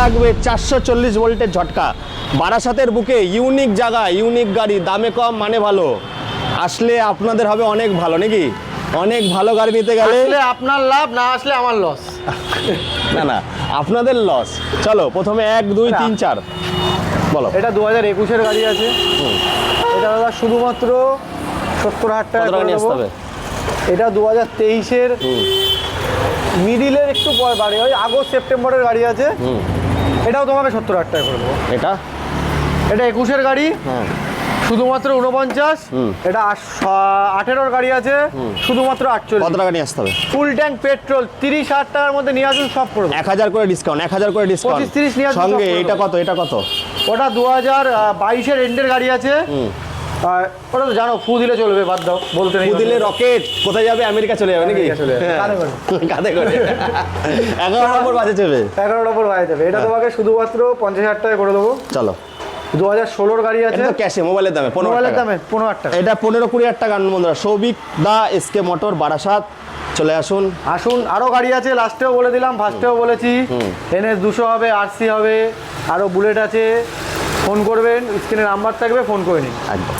লাগবে 440 ভোল্টের ঝটকা। বারাসাতের বুকে ইউনিক জায়গা, ইউনিক গাড়ি, দামে কম মানে ভালো। আসলে আপনাদের হবে অনেক ভালো নাকি? অনেক ভালো গাড়ি নিতে গেলে আসলে আপনার লাভ, না আসলে আমার লস। না না, আপনাদের লস। চলো প্রথমে 1 2 3 4 বলো। এটা 2021-এর গাড়ি আছে। এটা দাদা শুধুমাত্র 70,000 টাকা করে নিয়ে দেবো। আসতে হবে? এটা 2023-এর মিডিলের একটু পর গাড়ি, ওই আগস্ট সেপ্টেম্বরের গাড়ি আছে। এটাও তোমাকে 70,000 টাকা করে দেবো। এটা 21-এর গাড়ি, হ্যাঁ শুধুমাত্র 49। এটা 18-এর গাড়ি আছে, শুধুমাত্র 48। কত টাকা নিয়ে আসতে হবে? ফুল ট্যাঙ্ক পেট্রোল, 30,000 টাকার মধ্যে নিয়ে আসুন, সব করে দেবো। 1000 করে ডিসকাউন্ট, 1000 করে ডিসকাউন্ট 25-30 নিয়ে আসুন, সঙ্গে। সব করে এটা দেবো। কত? এটা কত? ওটা 2022-এর এন্ডের গাড়ি আছে। আর ওটা তো জানো, ফু দিলে চলবে, বাদ দাও, বলতে নেই। দিলে রকেট কোথায় যাবে? আমেরিকা চলে যাবে নাকি? আমেরিকা চলে যাবে। হ্যাঁ। কাঁধে করে। কাঁধে করে 11 নম্বর বাজে যাবে। 11 নম্বর বাড়ি যাবে। এটা তোমাকে শুধুমাত্র 50,000 টাকা করে দেবো। চলো। 2016-র গাড়ি আছে। এটা তো ক্যাশে, মোবাইলের দামে 15 মোবাইলের টাকা। দামে 15,000 টাকা। এটা 15-20,000 টাকা বন্ধুরা। সৌভিক দা এসকে মোটর বারাসাত, চলে আসুন। আসুন, আরও গাড়ি আছে, লাস্টেও বলে দিলাম, ফার্স্টেও বলেছি। NS 200 হবে, RC হবে, আরও বুলেট আছে। ফোন করবেন, স্ক্রিনে নাম্বার থাকবে, ফোন করে নিন। একদম।